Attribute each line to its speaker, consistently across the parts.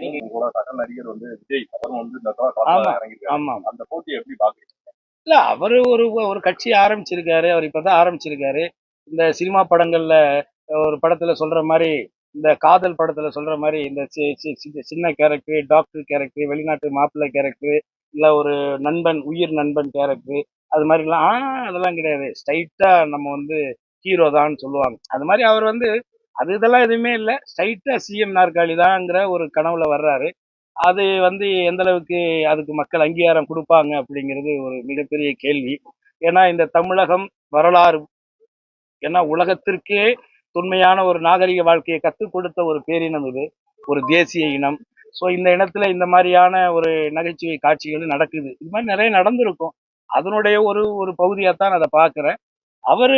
Speaker 1: நீங்க உங்களோட சக நடிகர் விஜய் அவரும் இந்த களத்துல இறங்கிருக்காரு.
Speaker 2: ஆமா,
Speaker 1: அந்த போட்டியை எப்படி பாக்குறீங்க?
Speaker 2: இல்ல அவரு ஒரு ஒரு கட்சி ஆரம்பிச்சிருக்காரு. அவர் இப்பதான் ஆரம்பிச்சிருக்காரு. இந்த சினிமா படங்கள்ல ஒரு படத்துல சொல்ற மாதிரி, இந்த காதல் படத்துல சொல்ற மாதிரி, இந்த சின்ன கேரக்டர், டாக்டர் கேரக்டர், வெளிநாட்டு மாப்பிள்ளை கேரக்டர், இல்ல ஒரு நண்பன், உயிர் நண்பன் கேரக்டர், அது மாதிரிலாம் அதெல்லாம் கிடையாது. ஸ்ட்ரைட்டா நம்ம ஹீரோ தான் சொல்லுவாங்க. அது மாதிரி அவர் அது இதெல்லாம் எதுவுமே இல்லை. ஸ்ட்ரைட்டா சிஎம் நாற்காலி தான்ங்கிற ஒரு கனவுல வர்றாரு. அது எந்த அளவுக்கு அதுக்கு மக்கள் அங்கீகாரம் கொடுப்பாங்க அப்படிங்கிறது ஒரு மிகப்பெரிய கேள்வி. ஏன்னா இந்த தமிழகம் வரலாறு, ஏன்னா உலகத்திற்கே தொன்மையான ஒரு நாகரிக வாழ்க்கையை கற்றுக் கொடுத்த ஒரு பேரினம் இது, ஒரு தேசிய இனம். ஸோ இந்த இனத்துல இந்த மாதிரியான ஒரு நகைச்சுவை காட்சிகள் நடக்குது. இது மாதிரி நிறைய நடந்திருக்கும். அதனுடைய ஒரு ஒரு பகுதியாத்தான் அதை பார்க்குறேன். அவர்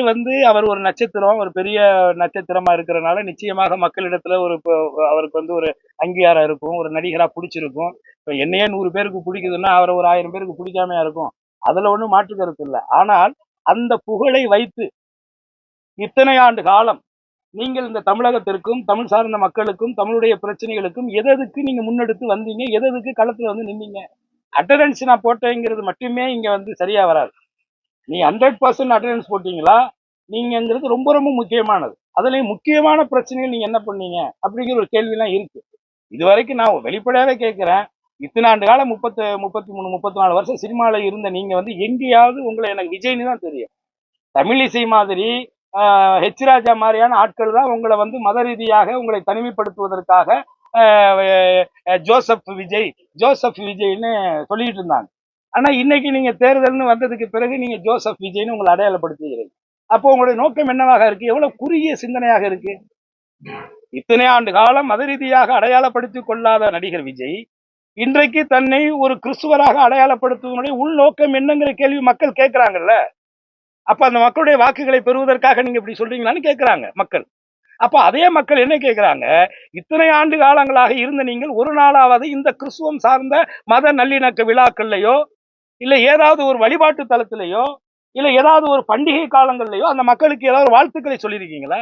Speaker 2: அவர் ஒரு நட்சத்திரம், ஒரு பெரிய நட்சத்திரமா இருக்கிறனால நிச்சயமாக மக்களிடத்துல அவருக்கு ஒரு அங்கீகாரம் இருக்கும். ஒரு நடிகரா பிடிச்சிருக்கும். இப்ப என்னையே 100 பேருக்கு பிடிக்குதுன்னா அவரை ஒரு 1000 பேருக்கு பிடிக்காமையா இருக்கும். அதுல ஒண்ணும் மாற்று கருத்து இல்லை. ஆனால் அந்த புகழை வைத்து இத்தனை ஆண்டு காலம் நீங்கள் இந்த தமிழகத்திற்கும் தமிழ் சார்ந்த மக்களுக்கும் தமிழுடைய பிரச்சனைகளுக்கும் எதற்கு நீங்க முன்னெடுத்து வந்தீங்க, எதற்கு களத்துல நின்னீங்க? அட்டண்டன்ஸ் நான் போட்டேங்கிறது மட்டுமே இங்க சரியா வராது. நீ 100% அட்டண்டன்ஸ் போட்டீங்களா நீங்கிறது ரொம்ப ரொம்ப முக்கியமானது. அதுலயும் முக்கியமான பிரச்சனைகள் நீங்க என்ன பண்ணீங்க அப்படிங்கிற ஒரு கேள்விலாம் இருக்கு. இது வரைக்கும் நான் வெளிப்படையாவே கேட்கிறேன். இத்தனை ஆண்டு காலம் 33 34 வருஷம் சினிமால இருந்த நீங்க எங்கேயாவது உங்களை எனக்கு விஜய்னு தான் தெரியும். தமிழிசை மாதிரி ஹெச் ராஜா மாதிரியான ஆட்கள் தான் உங்களை மத ரீதியாக உங்களை தனிமைப்படுத்துவதற்காக ஜோசப் விஜய்னு சொல்லிட்டு இருந்தாங்க. ஆனா இன்னைக்கு நீங்க தேர்தல்னு வந்ததுக்கு பிறகு நீங்க ஜோசப் விஜய்னு உங்களை அடையாளப்படுத்துகிறீங்க. அப்போ உங்களுடைய நோக்கம் என்னவாக இருக்கு? எவ்வளவு குறுகிய சிந்தனையாக இருக்கு. இத்தனை ஆண்டு காலம் மத ரீதியாக அடையாளப்படுத்திக் கொள்ளாத நடிகர் விஜய் இன்றைக்கு தன்னை ஒரு கிறிஸ்துவராக அடையாளப்படுத்துவதனுடைய உள்நோக்கம் என்னங்கிற கேள்வி மக்கள் கேட்கிறாங்கல்ல. அப்ப அந்த மக்களுடைய வாக்குகளை பெறுவதற்காக நீங்க இப்படி சொல்றீங்களான்னு கேட்கிறாங்க மக்கள். அப்ப அதே மக்கள் என்ன கேட்கிறாங்க? இத்தனை ஆண்டு காலங்களாக இருந்த நீங்கள் ஒரு நாளாவது இந்த கிறிஸ்துவம் சார்ந்த மத நல்லிணக்க விழாக்கள்லையோ இல்ல ஏதாவது ஒரு வழிபாட்டு தலத்திலேயோ இல்ல ஏதாவது ஒரு பண்டிகை காலங்கள்லயோ அந்த மக்களுக்கு ஏதாவது வாழ்த்துக்களை சொல்லியிருக்கீங்களா?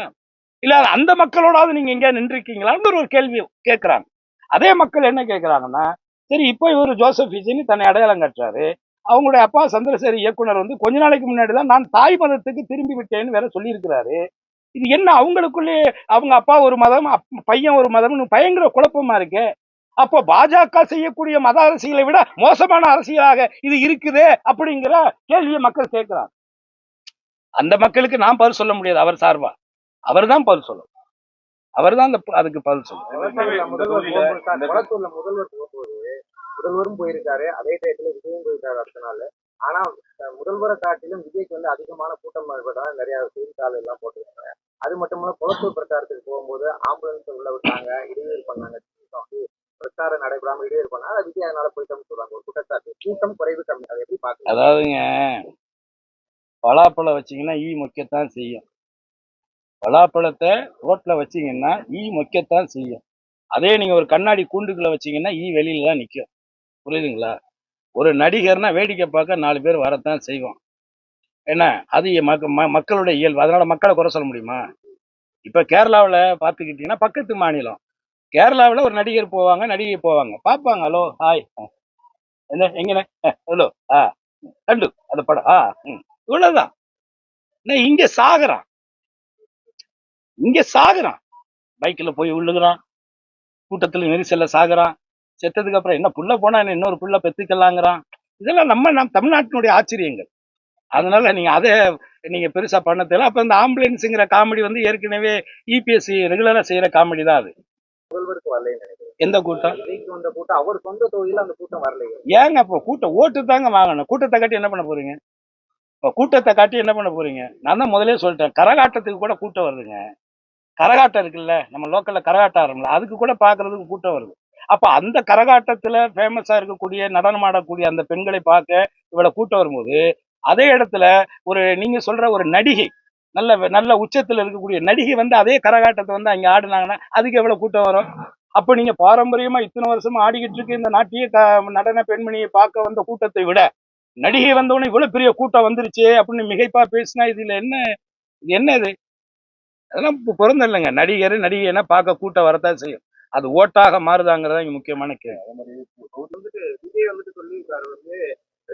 Speaker 2: இல்ல அந்த மக்களோடாவது நீங்க எங்கேயா நின்றுருக்கீங்களான்னு ஒரு கேள்வி கேட்கிறாங்க. அதே மக்கள் என்ன கேட்கிறாங்கன்னா, சரி இப்போ இவர் ஜோசப் விஜய்னு தன்னை அடையாளம் கட்டுறாரு. அவங்களுடைய அப்பா சந்திரசேகர் இயக்குனர் கொஞ்ச நாளைக்கு முன்னாடிதான் நான் தாய் மதத்துக்கு திரும்பி விட்டேன்னு வேற சொல்லியிருக்கிறாரு. இது என்ன அவங்களுக்குள்ளே அவங்க அப்பா ஒரு மதம் பையன் ஒரு மதம்னு பயங்கர குழப்பமா இருக்கு. அப்போ பாஜக செய்யக்கூடிய மத அரசியலை விட மோசமான அரசியலாக இது இருக்குதே அப்படிங்கிற கேள்வியை மக்கள் கேட்கிறாங்க. அந்த மக்களுக்கு நான் பதில் சொல்ல முடியாது. அவர் சார்பா அவர் தான் பதில் சொல்லணும். அவர் தான் அதுக்கு பதில் சொல்லணும்.
Speaker 3: முதல்வரும் போயிருக்காரு, அதே டயத்துல விஜயும் போயிருக்காரு அடுத்த. ஆனா முதல்வரை காட்டிலும் விஜய்க்கு அதிகமான கூட்டம் நிறைய செய்தித்தாள் எல்லாம் போட்டுருக்காங்க. அது மட்டும் குளத்தூர் பிரச்சாரத்துக்கு போகும்போது ஆம்புலன்ஸ் உள்ள விட்டாங்க, இடையூறு பண்ணாங்க, பிரச்சாரம் நடைபெறாம இடையூறு பண்ணாங்க. விஜய் அதனால போயிட்டோம்னு சொல்றாங்க. ஒரு குற்றச்சாட்டு, கூட்டம் குறைவு கம்மி. அதை எப்படி பாக்க?
Speaker 2: அதாவதுங்க, பலாப்பழம் வச்சீங்கன்னா ஈ மொக்கத்தான் செய்யும். பலாப்பழத்தை ரோட்ல வச்சீங்கன்னா ஈ மொக்கத்தான் செய்யும். அதே நீங்க ஒரு கண்ணாடி கூண்டுக்குள்ள வச்சீங்கன்னா ஈ வெளியில தான் நிற்கும். புரியுதுங்களா? ஒரு நடிகர்னா வேடிக்கை பார்க்க 4 பேர் வரத்தான் செய்வோம். என்ன அது மக்களுடைய இயல்பு. அதனால மக்களை குறை சொல்ல முடியுமா? இப்ப கேரளாவில் பார்த்துக்கிட்டீங்கன்னா பக்கத்து மாநிலம் கேரளாவில் ஒரு நடிகர் போவாங்க, நடிகை போவாங்க, பார்ப்பாங்க. ஹலோ ஹாய் என்ன எங்கண்ணே ஹலோ கண்டு அந்த படம் இவ்வளவுதான். இங்க சாகுறான் பைக்கில் போய் விழுகுறான், கூட்டத்தில் நெரிசல்ல சாகுறான். செத்ததுக்கு அப்புறம் என்ன புள்ள போனா என்ன இன்னொரு புள்ள பெத்துக்கலாங்கிறான். இதெல்லாம் நம்ம தமிழ்நாட்டினுடைய ஆச்சரியங்கள். அதனால நீங்க அதை நீங்க பெருசா பண்ண தெரியல. அப்ப இந்த ஆம்புலன்ஸுங்கிற காமெடி ஏற்கனவே இபிஎஸ்சி ரெகுலரா செய்யற காமெடி தான். அது
Speaker 3: முதல்வருக்கு வரலைன்னு நினைக்கிறேன்.
Speaker 2: எந்த கூட்டம்?
Speaker 3: வந்த கூட்டம் அவர் சொந்த தொகுதியில அந்த கூட்டம் வரலையே.
Speaker 2: ஏங்க அப்போ கூட்டம் ஓட்டு தாங்க வாங்கணும். கூட்டத்தை காட்டி என்ன பண்ண போறீங்க? இப்போ கூட்டத்தை காட்டி என்ன பண்ண போறீங்க? நான் தான் முதலே சொல்லிட்டேன், கரகாட்டத்துக்கு கூட கூட்டம் வருதுங்க. கரகாட்டம் இருக்குல்ல, நம்ம லோக்கல்ல கரகாட்டம் ஆரம்பில்ல, அதுக்கு கூட பாக்குறதுக்கு கூட்டம் வருது. அப்ப அந்த கரகாட்டத்துல ஃபேமஸா இருக்கக்கூடிய நடனம் ஆடக்கூடிய அந்த பெண்களை பார்க்க இவ்வளவு கூட்டம் வரும்போது, அதே இடத்துல நீங்க சொல்ற ஒரு நடிகை, நல்ல உச்சத்துல இருக்கக்கூடிய நடிகை அதே கரகாட்டத்தை அங்க ஆடுனாங்கன்னா அதுக்கு எவ்வளவு கூட்டம் வரும்? அப்ப நீங்க பாரம்பரியமா இத்தனை வருஷமா ஆடிக்கிட்டு இருக்கு இந்த நாட்டிய நடன பெண்மணியை பார்க்க வந்த கூட்டத்தை விட நடிகை வந்தவொடனே இவ்வளவு பெரிய கூட்டம் வந்துருச்சு அப்படின்னு மிகைப்பா பேசினா இதுல என்ன இது? அதெல்லாம் பொருந்த இல்லைங்க. நடிகைன்னா பார்க்க கூட்டம் வரத்தான் செய்யும். அது ஓட்டாக மாறுதாங்கிறதா இங்க முக்கியமான கேள்வி.
Speaker 1: விஜய் வந்துட்டு சொல்லியிருக்காரு வந்து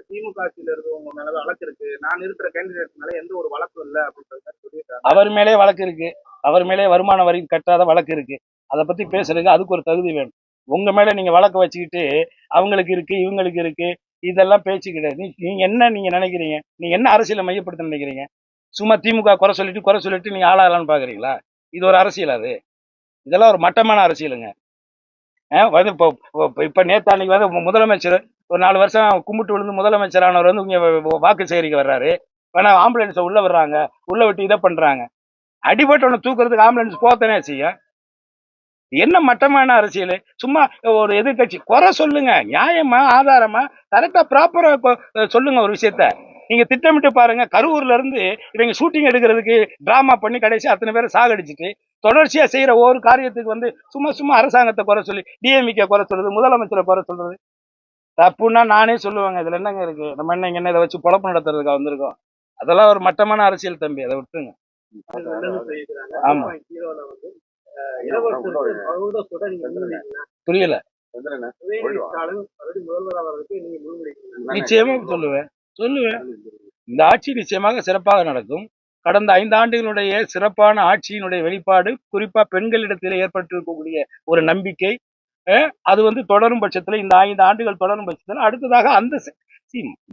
Speaker 1: திமுக ஆட்சியில இருக்கவங்க மேல வழக்கு இருக்கு, நான் இருக்கிற கேண்டிடேட் மேல எந்த ஒரு வழக்கும் இல்லை அப்படின்றத சொல்லியிருக்காரு.
Speaker 2: அவர் மேலே வழக்கு இருக்கு, அவர் மேலே வருமான வரி கட்டாத வழக்கு இருக்கு. அதை பத்தி பேசுறதுக்கு அதுக்கு ஒரு தகுதி வேணும். உங்க மேல நீங்க வழக்கு வச்சுக்கிட்டு அவங்களுக்கு இருக்கு இவங்களுக்கு இருக்கு இதெல்லாம் பேச்சு கிடையாது. நீங்க என்ன நீங்க நினைக்கிறீங்க? நீங்க என்ன அரசியலை மையப்படுத்த நினைக்கிறீங்க? சும்மா திமுக குறை சொல்லிட்டு நீங்க ஆளாகலான்னு பாக்குறீங்களா? இது ஒரு அரசியல்? அது இதெல்லாம் ஒரு மட்டமான அரசியலுங்க. வந்து இப்ப நேத்து அன்னைக்கு வந்து முதலமைச்சர் ஒரு 4 வருஷம் கும்பிட்டு விழுந்து முதலமைச்சரானவர் வந்து இங்க வாக்கு சேகரிக்க வர்றாரு. வேணா ஆம்புலன்ஸை உள்ள வர்றாங்க, உள்ள விட்டு இதை பண்றாங்க. அடிபட்டவனை தூக்குறதுக்கு ஆம்புலன்ஸ் போகத்தானே செய்யும். என்ன மட்டமான அரசியல்? சும்மா ஒரு எதிர்கட்சி குறை சொல்லுங்க, நியாயமா ஆதாரமா கரெக்டா ப்ராப்பரா சொல்லுங்க ஒரு விஷயத்த. நீங்க திட்டமிட்டு பாருங்க, கரூர்ல இருந்து இவங்க ஷூட்டிங் எடுக்கிறதுக்கு டிராமா பண்ணி கடைசி அத்தனை பேரை சாகடிச்சிட்டு தொடர்ச்சியா செய்யற ஒவ்வொரு காரியத்துக்கு வந்து சும்மா அரசாங்கத்தை குறை சொல்லி டிஎம்கே குறை சொல்றது, முதலமைச்சரை குறை சொல்றது தப்புன்னா நானே சொல்லுவாங்க. இதுல என்னங்க இருக்கு? நம்ம என்ன இதை வச்சு பொழப்பு நடத்துறதுக்கா வந்திருக்கோம்? அதெல்லாம் ஒரு மட்டமான அரசியல் தம்பி, அதை விட்டுருங்க. ஆமா, புரியல. நிச்சயமா சொல்லுவேன். இந்த ஆட்சி நிச்சயமாக சிறப்பாக நடக்கும். கடந்த 5 ஆண்டுகளுடைய சிறப்பான ஆட்சியினுடைய வெளிப்பாடு, குறிப்பா பெண்களிடத்தில் ஏற்பட்டிருக்கக்கூடிய ஒரு நம்பிக்கை, அது வந்து தொடரும் பட்சத்துல, இந்த 5 ஆண்டுகள் தொடரும் பட்சத்துல அடுத்ததாக அந்த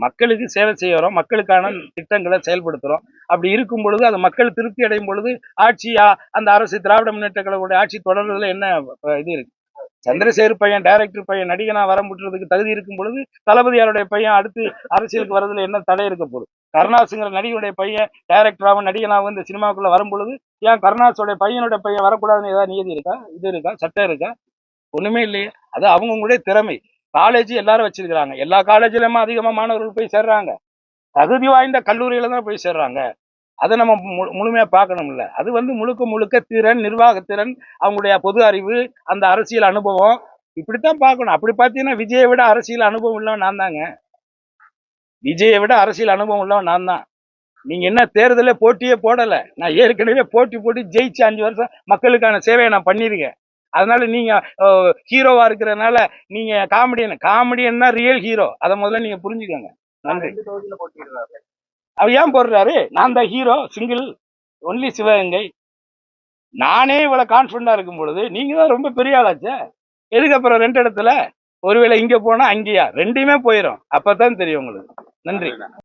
Speaker 2: மக்களுக்கு சேவை செய்யறோம், மக்களுக்கான திட்டங்களை செயல்படுத்துறோம். அப்படி இருக்கும் பொழுது அது மக்கள் திருப்தி அடையும் பொழுது ஆட்சியா அந்த அரசு திராவிட முன்னேற்ற கழகங்களுடைய ஆட்சி தொடர்றதுல என்ன இது இருக்கு? சந்திரசேகர் பையன் டைரக்டர் பையன் நடிகனா வரமுட்டுறதுக்கு தகுதி இருக்கும் பொழுது தளபதியாருடைய பையன் அடுத்து அரசியலுக்கு வர்றதுல என்ன தடை இருக்க போகுது? கருணாசுங்கிற நடிகனுடைய பையன் டைரக்டராகவும் நடிகனாகவும் இந்த சினிமாவுக்குள்ள வரும் பொழுது ஏன் கருணாசுடைய பையனுடைய பையன் வரக்கூடாதுன்னு ஏதாவது நியதி இருக்கா? இது இருக்கா? சட்டம் இருக்கா? ஒண்ணுமே இல்லையே. அது அவங்களுடைய திறமை. காலேஜ் எல்லாரும் வச்சிருக்கிறாங்க, எல்லா காலேஜ்லயுமே அதிகமா மாணவர்கள் போய் சேர்றாங்க. தகுதி வாய்ந்த கல்லூரியில தான் போய் சேர்றாங்க. அதை நம்ம முழுமையா பார்க்கணும்ல. அது வந்து முழுக்க திறன், நிர்வாகத்திறன், அவங்களுடைய பொது அறிவு, அந்த அரசியல் அனுபவம், இப்படித்தான் பார்க்கணும். அப்படி பார்த்தீங்கன்னா விஜயை விட அரசியல் அனுபவம் உள்ளவன் நான் தாங்க. விஜயை விட அரசியல் அனுபவம் உள்ளவன் நான் தான். நீங்க என்ன தேர்தல போட்டியே போடல, நான் ஏற்கனவே போட்டி ஜெயிச்சு 5 வருஷம் மக்களுக்கான சேவையை நான் பண்ணிருக்கேன். அதனால நீங்க ஹீரோவா இருக்கிறதுனால நீங்க காமெடியன்னா ரியல் ஹீரோ, அதை முதல்ல நீங்க புரிஞ்சுக்கோங்க. நன்றி. அவர் ஏன் போடுறாரு? நான் தான் ஹீரோ, சிங்கிள், ஒன்லி சிவகங்கை. நானே இவ்வளவு கான்பிடண்டா இருக்கும் பொழுது நீங்க தான் ரொம்ப பெரிய ஆளாச்சே. எதுக்கு அப்புறம் 2 இடத்துல? ஒருவேளை இங்க போனா அங்கேயா? 2மே போயிடும். அப்பதான் தெரியும் உங்களுக்கு. நன்றி.